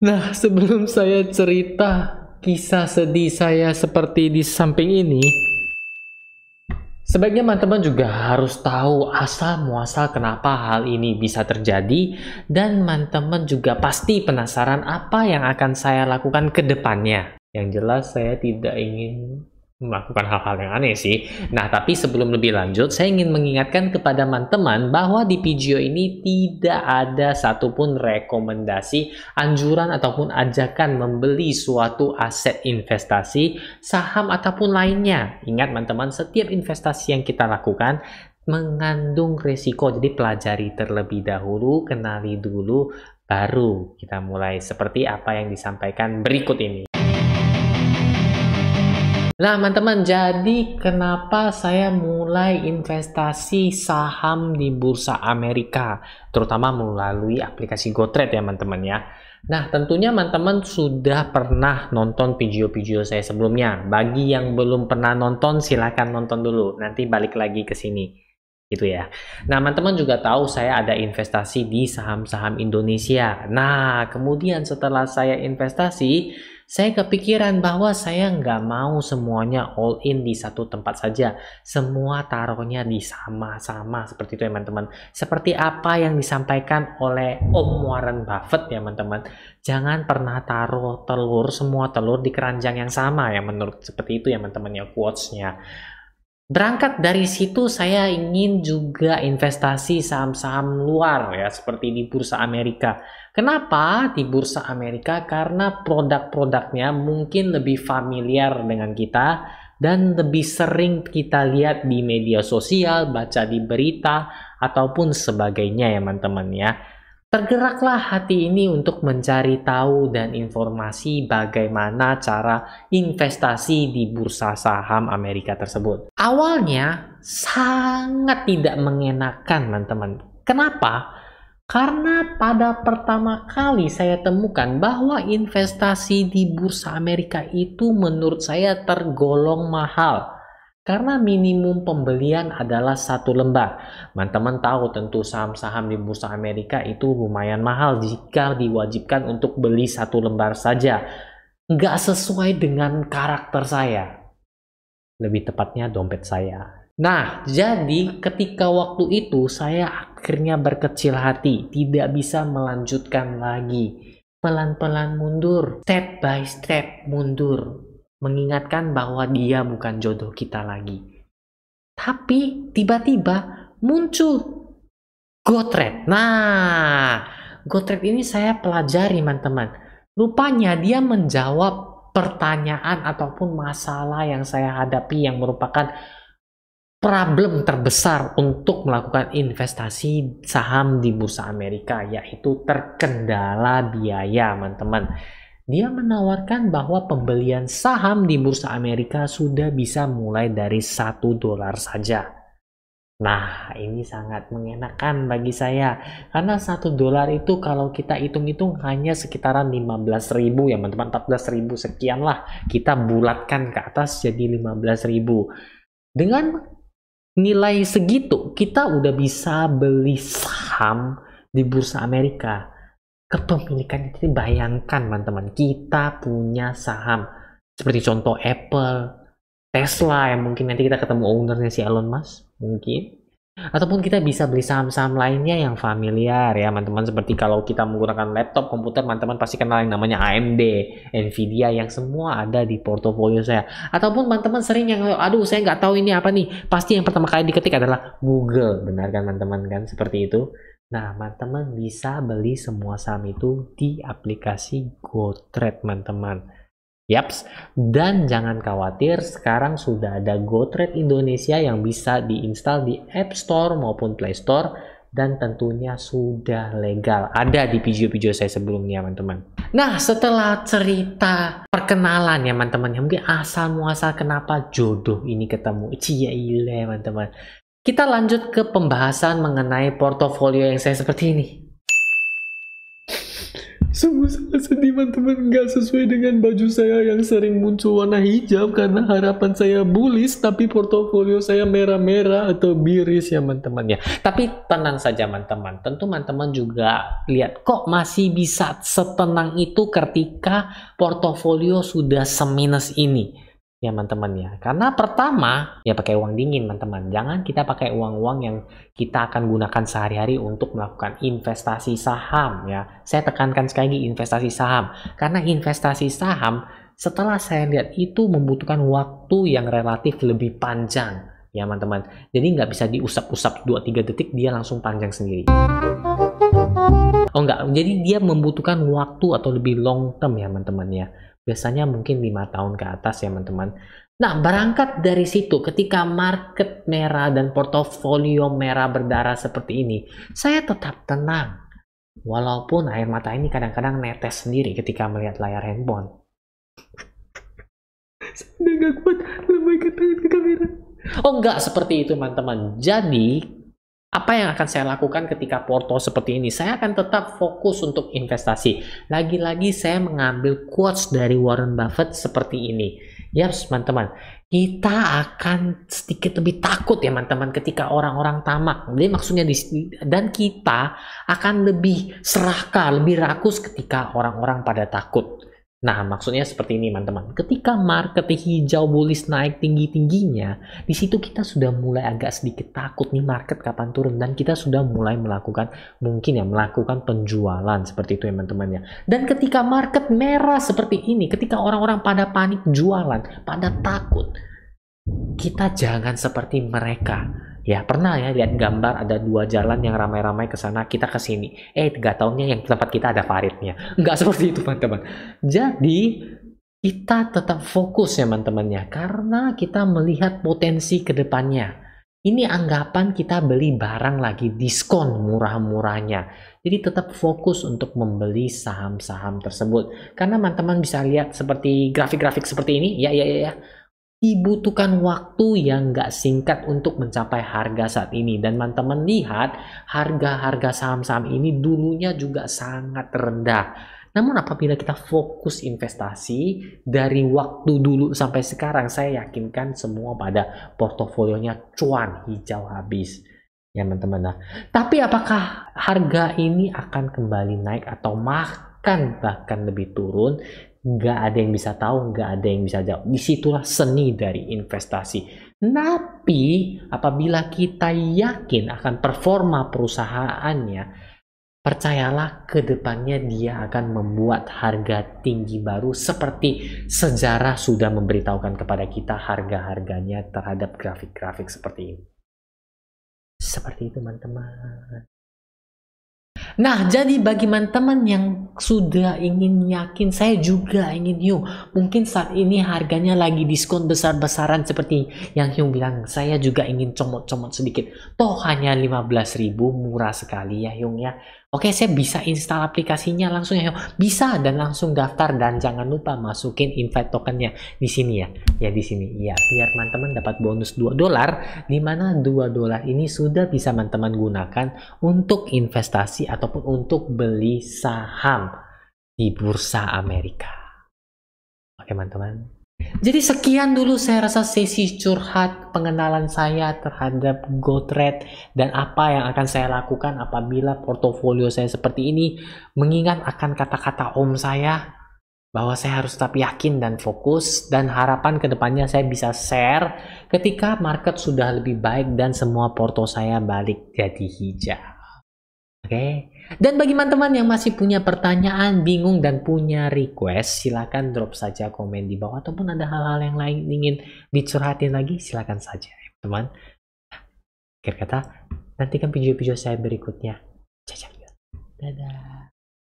Nah, sebelum saya cerita kisah sedih saya seperti di samping ini, sebaiknya teman-teman juga harus tahu asal muasal kenapa hal ini bisa terjadi, dan teman-teman juga pasti penasaran apa yang akan saya lakukan ke depannya. Yang jelas saya tidak ingin melakukan hal-hal yang aneh sih. Nah, tapi sebelum lebih lanjut, saya ingin mengingatkan kepada teman-teman bahwa di video ini tidak ada satupun rekomendasi, anjuran, ataupun ajakan membeli suatu aset investasi, saham, ataupun lainnya. Ingat teman-teman, setiap investasi yang kita lakukan mengandung risiko, jadi pelajari terlebih dahulu, kenali dulu, baru kita mulai seperti apa yang disampaikan berikut ini. Nah, teman-teman, jadi kenapa saya mulai investasi saham di bursa Amerika, terutama melalui aplikasi GoTrade ya, teman-teman ya. Nah, tentunya teman-teman sudah pernah nonton video-video saya sebelumnya. Bagi yang belum pernah nonton, silakan nonton dulu. Nanti balik lagi ke sini. Gitu ya. Nah, teman-teman juga tahu saya ada investasi di saham-saham Indonesia. Nah, kemudian setelah saya investasi, saya kepikiran bahwa saya nggak mau semuanya all in di satu tempat saja. Semua taruhnya di sama-sama seperti itu ya teman-teman. Seperti apa yang disampaikan oleh Om Warren Buffett ya teman-teman. Jangan pernah taruh semua telur di keranjang yang sama ya, menurut seperti itu ya teman-teman ya, quotes-nya. Berangkat dari situ saya ingin juga investasi saham-saham luar ya, seperti di bursa Amerika. Kenapa di bursa Amerika? Karena produk-produknya mungkin lebih familiar dengan kita dan lebih sering kita lihat di media sosial, baca di berita, ataupun sebagainya ya teman-teman ya. Tergeraklah hati ini untuk mencari tahu dan informasi bagaimana cara investasi di bursa saham Amerika tersebut. Awalnya sangat tidak mengenakan, teman-teman. Kenapa? Karena pada pertama kali saya temukan bahwa investasi di bursa Amerika itu menurut saya tergolong mahal. Karena minimum pembelian adalah 1 lembar. Teman-teman tahu tentu saham-saham di bursa Amerika itu lumayan mahal jika diwajibkan untuk beli 1 lembar saja. Nggak sesuai dengan karakter saya. Lebih tepatnya dompet saya. Nah, jadi ketika waktu itu saya akhirnya berkecil hati, tidak bisa melanjutkan lagi. Pelan-pelan mundur, step by step mundur. Mengingatkan bahwa dia bukan jodoh kita lagi. Tapi tiba-tiba muncul GoTrade. Nah, GoTrade ini saya pelajari teman-teman. Rupanya dia menjawab pertanyaan ataupun masalah yang saya hadapi yang merupakan problem terbesar untuk melakukan investasi saham di bursa Amerika, yaitu terkendala biaya teman-teman. Dia menawarkan bahwa pembelian saham di bursa Amerika sudah bisa mulai dari $1 saja. Nah, ini sangat mengenakan bagi saya. Karena $1 itu kalau kita hitung-hitung hanya sekitaran 15.000 ya teman-teman, 14.000 sekian lah. Kita bulatkan ke atas jadi 15.000. Dengan nilai segitu, kita udah bisa beli saham di bursa Amerika. Kepemilikan itu, bayangkan teman-teman, kita punya saham seperti contoh Apple, Tesla yang mungkin nanti kita ketemu ownernya si Elon Musk mungkin, ataupun kita bisa beli saham-saham lainnya yang familiar ya teman-teman, seperti kalau kita menggunakan laptop komputer teman-teman pasti kenal yang namanya AMD, Nvidia, yang semua ada di portofolio saya. Ataupun teman-teman sering yang aduh saya nggak tahu ini apa nih, pasti yang pertama kali diketik adalah Google, benar kan teman-teman kan, seperti itu. Nah, teman-teman bisa beli semua saham itu di aplikasi GoTrade, teman-teman. Yaps, dan jangan khawatir, sekarang sudah ada GoTrade Indonesia yang bisa diinstal di App Store maupun Play Store, dan tentunya sudah legal. Ada di video-video saya sebelumnya, teman-teman. Nah, setelah cerita perkenalan ya, teman-teman, mungkin asal-muasal kenapa jodoh ini ketemu. Ciyailah, teman-teman. Kita lanjut ke pembahasan mengenai portofolio yang saya seperti ini. Sungguh sangat sedih teman-teman, nggak sesuai dengan baju saya yang sering muncul warna hijau karena harapan saya bullish, tapi portofolio saya merah-merah atau biris ya teman-teman ya. Tapi tenang saja teman-teman, tentu teman-teman juga lihat kok masih bisa setenang itu ketika portofolio sudah seminus ini. Ya teman-teman ya, karena pertama ya pakai uang dingin teman-teman, jangan kita pakai uang-uang yang kita akan gunakan sehari-hari untuk melakukan investasi saham ya. Saya tekankan sekali lagi investasi saham, karena investasi saham setelah saya lihat itu membutuhkan waktu yang relatif lebih panjang ya teman-teman. Jadi nggak bisa diusap-usap 2-3 detik dia langsung panjang sendiri. Oh enggak, jadi dia membutuhkan waktu atau lebih long term ya teman-teman ya. Biasanya mungkin 5 tahun ke atas ya teman-teman. Nah, berangkat dari situ ketika market merah dan portofolio merah berdarah seperti ini, saya tetap tenang. Walaupun air mata ini kadang-kadang netes sendiri ketika melihat layar handphone. Saya nggak kuat lambaikan tangan ke kamera. Oh enggak seperti itu teman-teman. Jadi apa yang akan saya lakukan ketika porto seperti ini? Saya akan tetap fokus untuk investasi. Lagi-lagi saya mengambil quotes dari Warren Buffett seperti ini. Ya teman-teman, kita akan sedikit lebih takut ya teman-teman ketika orang-orang tamak. Jadi maksudnya dan kita akan lebih serakah, lebih rakus ketika orang-orang pada takut. Nah, maksudnya seperti ini, teman-teman. Ketika market hijau bullish naik tinggi-tingginya, di situ kita sudah mulai agak sedikit takut nih market kapan turun, dan kita sudah mulai melakukan melakukan penjualan seperti itu, teman-teman ya. Dan ketika market merah seperti ini, ketika orang-orang pada panik jualan, pada takut, kita jangan seperti mereka. Ya, pernah ya lihat gambar ada 2 jalan yang ramai-ramai ke sana, kita ke sini. Gak taunya yang tempat kita ada Faridnya. Nggak seperti itu, teman-teman. Jadi, kita tetap fokus ya, teman-teman ya, karena kita melihat potensi ke depannya. Ini anggapan kita beli barang lagi diskon murah-murahnya. Jadi tetap fokus untuk membeli saham-saham tersebut. Karena teman-teman bisa lihat seperti grafik-grafik seperti ini, ya. Dibutuhkan waktu yang nggak singkat untuk mencapai harga saat ini. Dan teman-teman lihat harga-harga saham-saham ini dulunya juga sangat rendah. Namun apabila kita fokus investasi dari waktu dulu sampai sekarang, saya yakinkan semua pada portofolionya cuan hijau habis. Ya teman-teman. Nah, tapi apakah harga ini akan kembali naik atau bahkan lebih turun? Nggak ada yang bisa tahu, nggak ada yang bisa jawab. Disitulah seni dari investasi. Tapi apabila kita yakin akan performa perusahaannya, percayalah ke depannya dia akan membuat harga tinggi baru seperti sejarah sudah memberitahukan kepada kita harga-harganya terhadap grafik-grafik seperti ini. Seperti itu teman-teman. Nah, jadi bagi teman-teman yang sudah ingin yakin, saya juga ingin yuk. Mungkin saat ini harganya lagi diskon besar-besaran seperti yang Hyung bilang. Saya juga ingin comot-comot sedikit. Toh hanya 15.000, murah sekali ya Hyung ya. Oke, saya bisa install aplikasinya langsung ya Hyung. Bisa, dan langsung daftar, dan jangan lupa masukin invite tokennya di sini ya. Ya di sini. Ya, biar teman-teman dapat bonus $2, di mana $2 ini sudah bisa teman-teman gunakan untuk investasi ataupun untuk beli saham di bursa Amerika. Oke teman-teman. Jadi sekian dulu saya rasa sesi curhat pengenalan saya terhadap GoTrade dan apa yang akan saya lakukan apabila portofolio saya seperti ini, mengingat akan kata-kata om saya bahwa saya harus tetap yakin dan fokus, dan harapan kedepannya saya bisa share ketika market sudah lebih baik dan semua porto saya balik jadi hijau. Oke. Dan bagi teman-teman yang masih punya pertanyaan, bingung, dan punya request, silakan drop saja komen di bawah, ataupun ada hal-hal yang lain ingin dicurhatin lagi, silakan saja teman. Akhir kata, nantikan video-video saya berikutnya. Dadah.